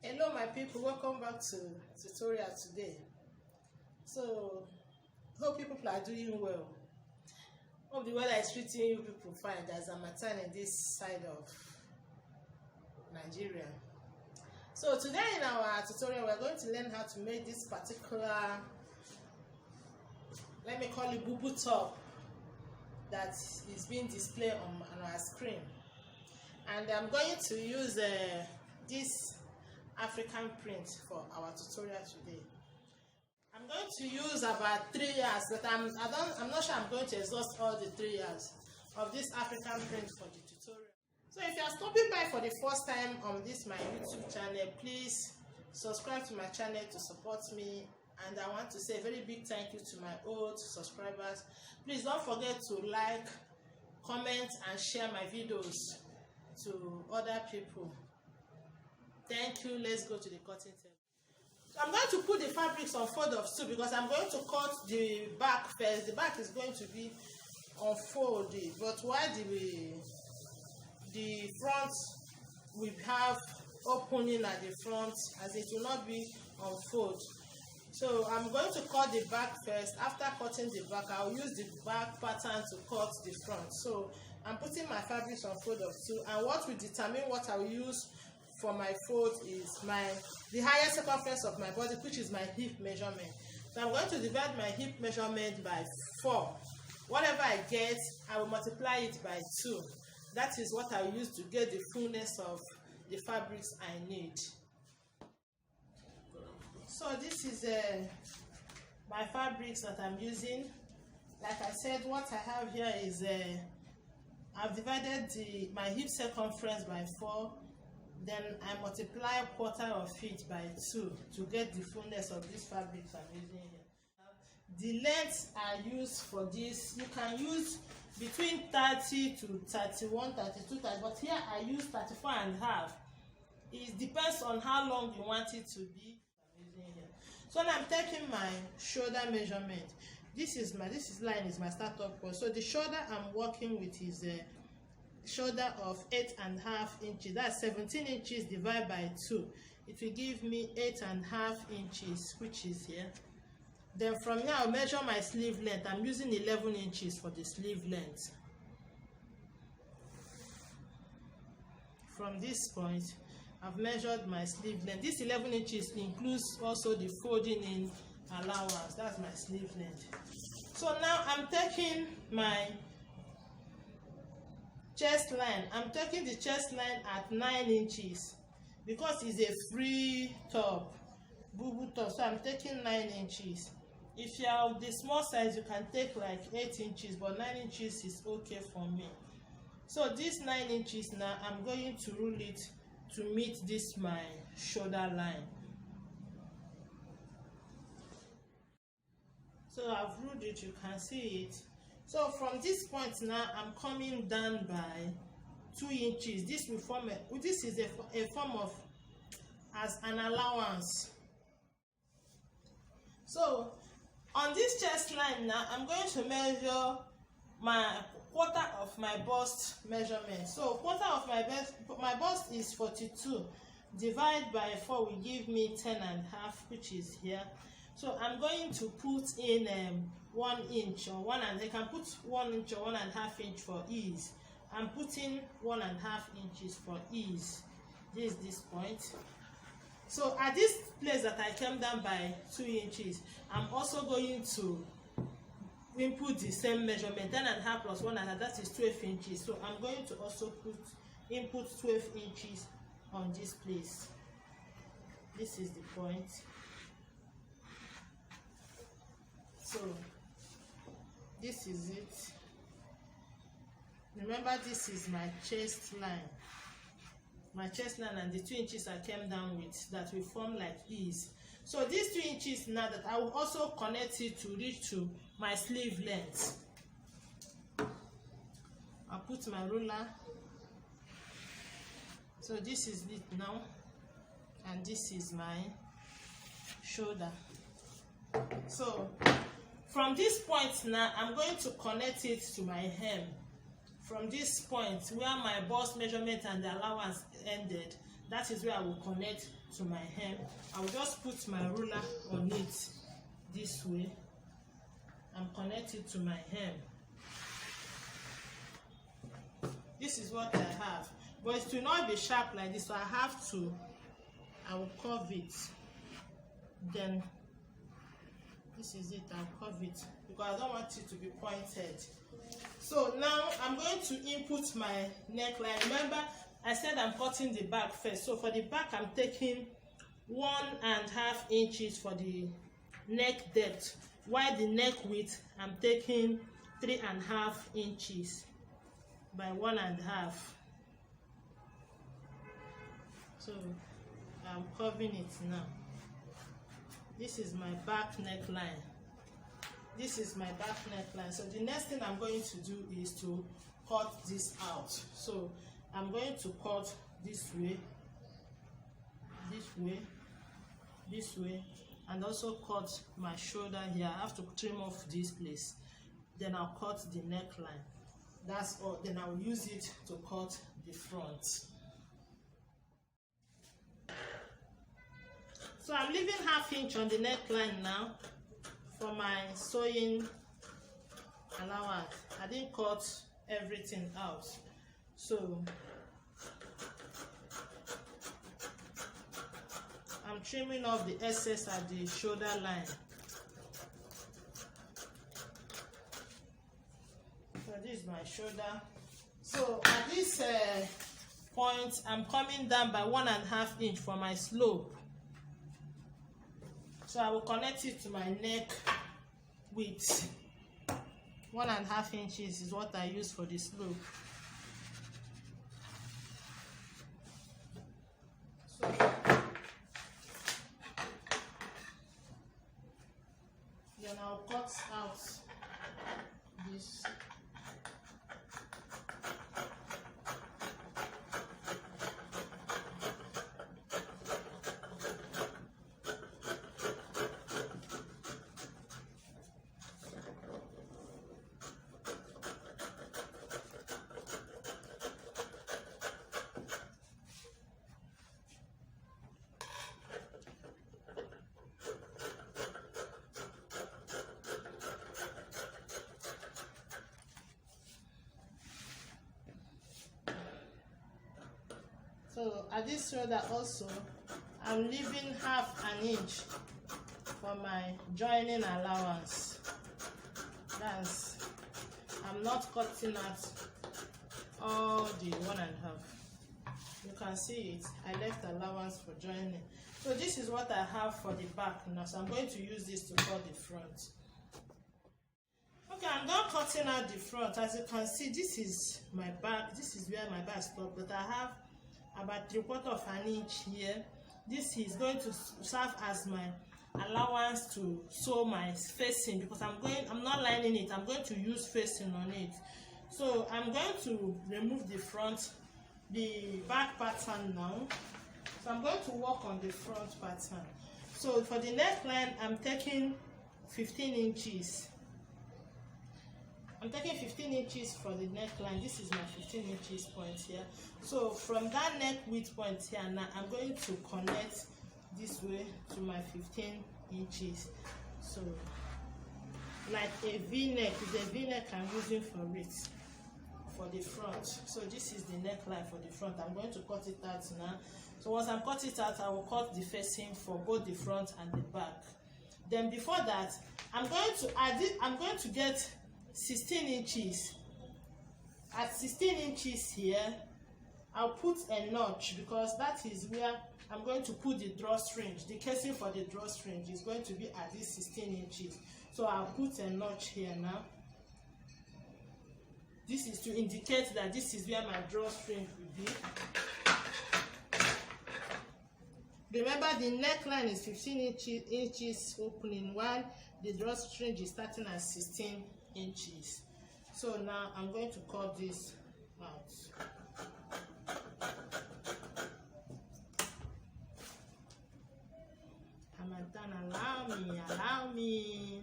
Hello my people, welcome back to tutorial today. So hope you people are doing well. Hope the weather is treating you people fine. There's a matern in this side of Nigeria. So today in our tutorial we're going to learn how to make this particular, let me call it Bubu top, that is being displayed on our screen. And I'm going to use this African print for our tutorial today. I'm going to use about 3 years, but I'm not sure I'm going to exhaust all the 3 years of this African print for the tutorial. So if you are stopping by for the first time on this my YouTube channel, please subscribe to my channel to support me. And I want to say a very big thank you to my old subscribers. Please don't forget to like, comment and share my videos to other people. Thank you. Let's go to the cutting table. So I'm going to put the fabrics on fold of 2 because I'm going to cut the back first. The back is going to be unfolded, but while the front we have opening at the front, as it will not be unfold. So I'm going to cut the back first. After cutting the back, I'll use the back pattern to cut the front. So I'm putting my fabrics on fold of 2, and what will determine what I'll use for my fold is the highest circumference of my body, which is my hip measurement. So I'm going to divide my hip measurement by 4. Whatever I get, I will multiply it by 2. That is what I use to get the fullness of the fabrics I need. So this is my fabrics that I'm using. Like I said, what I have here is I've divided my hip circumference by 4. Then I multiply 1/4 of it by 2 to get the fullness of this fabric I'm using here. The lengths I use for this, you can use between 30 to 31, 32, but here I use 34.5. It depends on how long you want it to be. So now I'm taking my shoulder measurement. This line is my startup point. So the shoulder I'm working with is shoulder of 8.5 inches. That's 17 inches divided by 2. It will give me 8.5 inches, which is here. Then from here I'll measure my sleeve length. I'm using 11 inches for the sleeve length. From this point I've measured my sleeve length. This 11 inches includes also the folding in allowance. That's my sleeve length. So now I'm taking my chest line. I'm taking the chest line at 9 inches because it's a free top, Bubu top. So I'm taking 9 inches. If you have the small size, you can take like 8 inches, but 9 inches is okay for me. So this 9 inches now, I'm going to rule it to meet this my shoulder line. So I've ruled it, you can see it. So from this point now, I'm coming down by 2 inches. This will form this is a form of as an allowance. So on this chest line now, I'm going to measure my 1/4 of my bust measurement. So 1/4 of my bust is 42. Divide by 4 will give me 10.5, which is here. So I'm going to put in 1 inch or 1, and they can put 1 inch or 1.5 inch for ease. I'm putting 1.5 inches for ease. This is this point. So at this place that I came down by 2 inches, I'm also going to input the same measurement, 10.5 plus 1.5, that is 12 inches. So I'm going to also input 12 inches on this place. This is the point. So this is it. Remember, this is my chest line. My chest line and the 2 inches I came down with that will form like ease. So these 2 inches now that I will also connect it to reach to my sleeve length. I'll put my ruler. So this is it now, and this is my shoulder. So from this point now, I'm going to connect it to my hem. From this point where my bust measurement and the allowance ended, that is where I will connect to my hem. I will just put my ruler on it this way and connect it to my hem. This is what I have, but it will not be sharp like this, so I will curve it. Then this is it, I'll curve it because I don't want it to be pointed. So now I'm going to input my neckline. Remember, I said I'm cutting the back first. So for the back, I'm taking 1.5 inches for the neck depth, while the neck width, I'm taking 3.5 inches by 1.5. So I'm curving it now. This is my back neckline. This is my back neckline. So the next thing I'm going to do is to cut this out. So I'm going to cut this way, this way, this way, and also cut my shoulder here. I have to trim off this place. Then I'll cut the neckline. That's all. Then I'll use it to cut the front. So I'm leaving 1/2 inch on the neckline now for my sewing allowance. I didn't cut everything out. So I'm trimming off the excess at the shoulder line. So this is my shoulder. So at this point, I'm coming down by 1.5 inch for my slope. So I will connect it to my neck width. 1.5 inches is what I use for the slope. So then I'll cut out this. So at this shoulder also, I'm leaving 1/2 inch for my joining allowance. I'm not cutting out all the 1.5. You can see it. I left allowance for joining. So this is what I have for the back now. So I'm going to use this to cut the front. Okay, I'm done cutting out the front. As you can see, this is my back. This is where my back stops, but I have about 3/4 inch here. This is going to serve as my allowance to sew my facing, because I'm not lining it, I'm going to use facing on it. So I'm going to remove the back pattern now. So I'm going to work on the front pattern. So for the neckline, I'm taking 15 inches. I'm taking 15 inches for the neckline. This is my 15 inches point here. So from that neck width point here, now I'm going to connect this way to my 15 inches. So like a V-neck, is a V-neck I'm using for it, for the front. So this is the neckline for the front. I'm going to cut it out now. So once I cut it out, I will cut the facing for both the front and the back. Then before that, I'm going to get 16 inches. At 16 inches here, I'll put a notch, because that is where I'm going to put the drawstring. The casing for the drawstring is going to be at this 16 inches. So I'll put a notch here now. This is to indicate that this is where my drawstring will be. Remember, the neckline is 15 inches opening, while the drawstring is starting at 16 inches. So now I'm going to cut this out. Hamadan, allow me.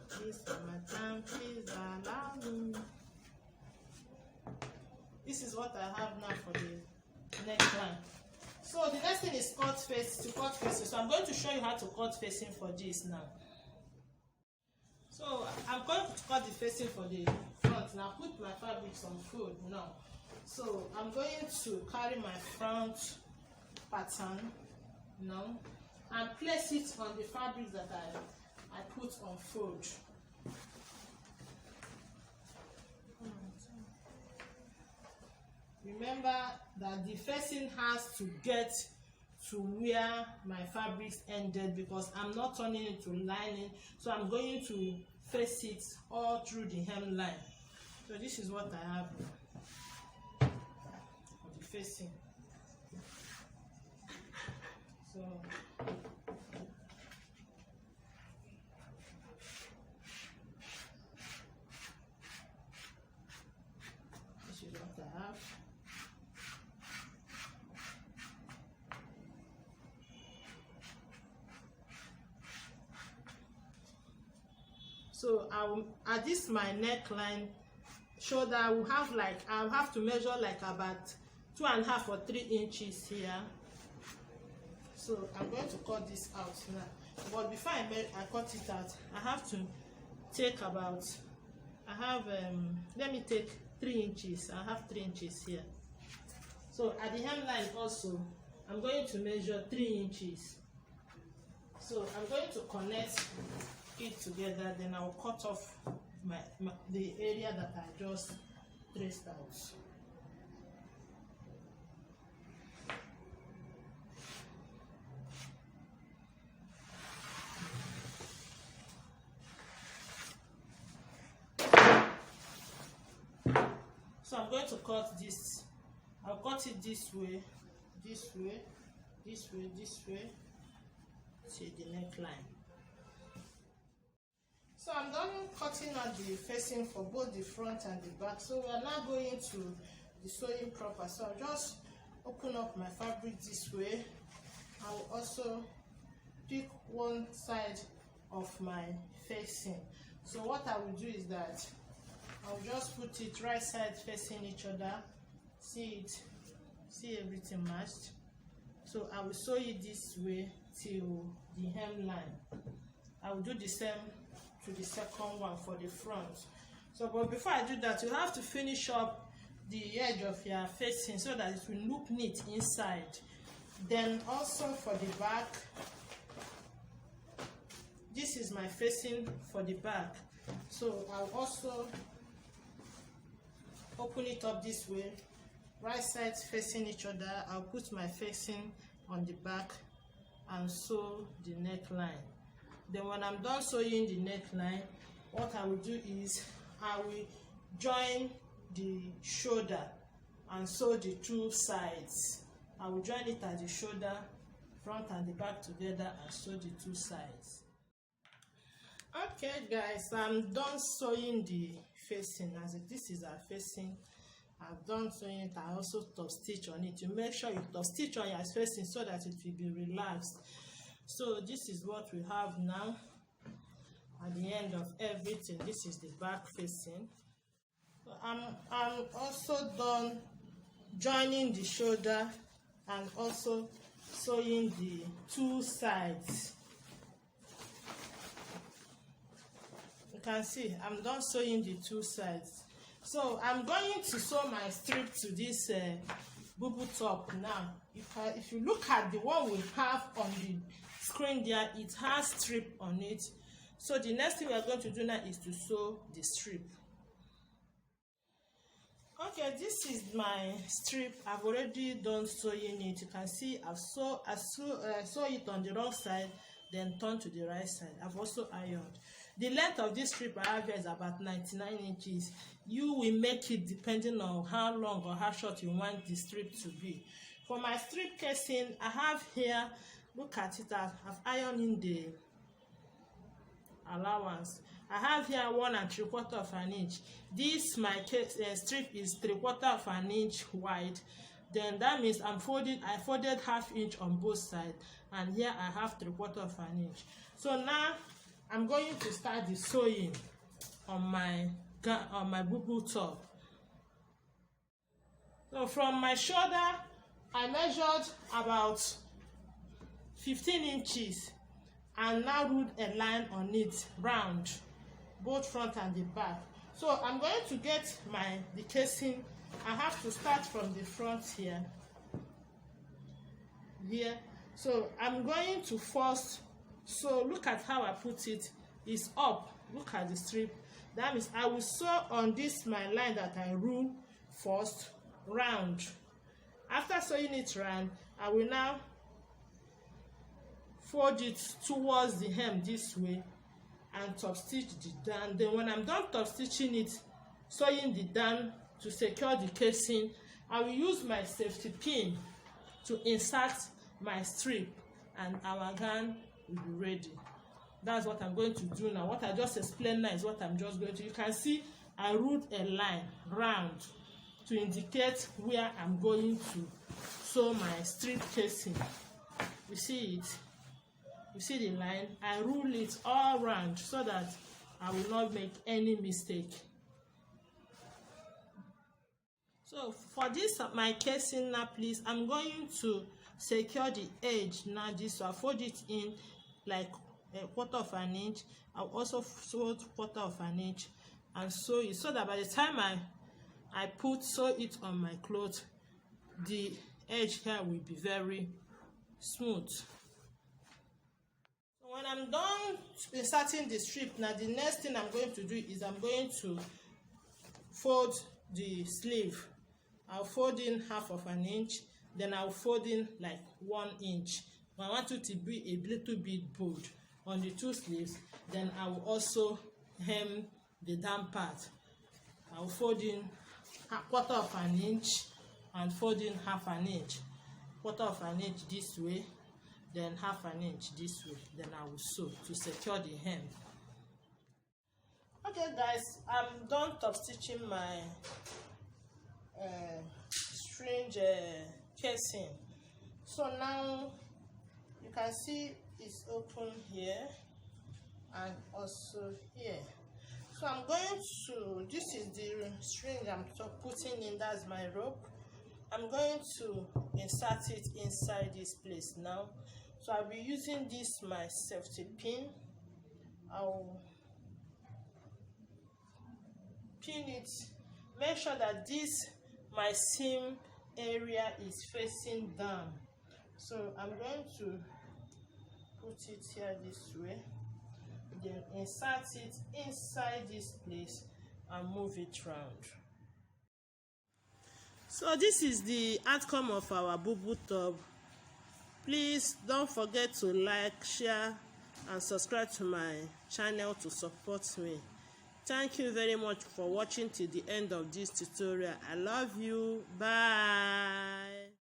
Please, Hamadan, please allow me. this is what I have now for the neckline. So the next thing is cut facing. So I'm going to show you how to cut facing for this now. So I'm going to cut the facing for the front. Now put my fabrics on fold now. So I'm going to carry my front pattern now and place it on the fabrics that I put on fold. Remember that the facing has to get to where my fabrics ended, because I'm not turning it to lining, so I'm going to face it all through the hemline. So this is what I have for the facing. So this is what I have. So at this my neckline shoulder, I'll have to measure like about 2.5 or 3 inches here. So I'm going to cut this out now. But before I cut it out, I have to take about, let me take 3 inches. I have 3 inches here. So at the hemline also, I'm going to measure 3 inches. So I'm going to connect it together, then I'll cut off the area that I just traced out. So I'm going to cut this. I'll cut it this way, this way, this way, this way, to the neckline. So I'm done cutting out the facing for both the front and the back. So we are now going to the sewing proper. So I'll just open up my fabric this way. I will also pick one side of my facing. So what I will do is that I'll just put it right side facing each other. See everything matched. So I will sew it this way till the hemline. I will do the same to the second one for the front. So but before I do that, you have to finish up the edge of your facing so that it will look neat inside. Then also for the back, this is my facing for the back. So I'll also open it up this way, right sides facing each other. I'll put my facing on the back and sew the neckline. Then when I'm done sewing the neckline, what I will do is I will join the shoulder and sew the two sides. I will join it at the shoulder, front and the back together, and sew the two sides. Okay guys, I'm done sewing the facing. As this is our facing, I've done sewing it. I also top stitch on it. You make sure you top stitch on your facing so that it will be relaxed. So this is what we have now at the end of everything. This is the back facing. So I'm also done joining the shoulder and also sewing the two sides. You can see I'm done sewing the two sides. So I'm going to sew my strip to this Bubu top now. If you look at the one we have on the screen there, it has strip on it. So the next thing we are going to do now is to sew the strip. Okay, this is my strip. I've already done sewing it. You can see I've sew it on the wrong side, then turn to the right side. I've also ironed. The length of this strip I have here is about 99 inches. You will make it depending on how long or how short you want the strip to be. For my strip casing, I have here, look at it, I've ironed in the allowance. I have here 1 3/4 inch. This my strip is 3/4 inch wide. Then that means I folded 1/2 inch on both sides, and here I have 3/4 inch. So now I'm going to start the sewing on my Bubu top. So from my shoulder, I measured about 15 inches and now ruled a line on it, round, both front and the back. So I'm going to get the casing. I have to start from the front here. So I'm going to first, so look at how I put it. It's up. Look at the strip. That means I will sew on this my line that I rule first, round. After sewing it round, I will now fold it towards the hem this way and top stitch the down. Then when I'm done top stitching it, sewing the down to secure the casing, I will use my safety pin to insert my strip and our gown will be ready. That's what I'm going to do now. What I just explained now is what I'm just going to. You can see I ruled a line round to indicate where I'm going to sew my strip casing. You see it? You see the line? I rule it all round so that I will not make any mistake. So for this my casing now, please, I'm going to secure the edge now. This, so I fold it in like a quarter of an inch. I'll also fold quarter of an inch and sew it so that by the time I sew it on my cloth, the edge here will be very smooth. So when I'm done inserting the strip, now the next thing I'm going to do is I'm going to fold the sleeve. I'll fold in half of an inch, then I'll fold in like 1 inch. I want it to be a little bit bold on the two sleeves. Then I will also hem the down part. I'll fold in quarter of an inch and fold in half an inch. Quarter of an inch this way, then half an inch this way. Then I will sew to secure the hem. Okay guys, I'm done top stitching my string casing. So now you can see it's open here and also here. So I'm going to, this is the string I'm putting in, that's my rope. I'm going to insert it inside this place now. So I'll be using this my safety pin. I'll pin it. Make sure that this my seam area is facing down. So I'm going to put it here this way, then insert it inside this place and move it round. So this is the outcome of our Bubu top. Please don't forget to like, share and subscribe to my channel to support me. Thank you very much for watching till the end of this tutorial. I love you. Bye.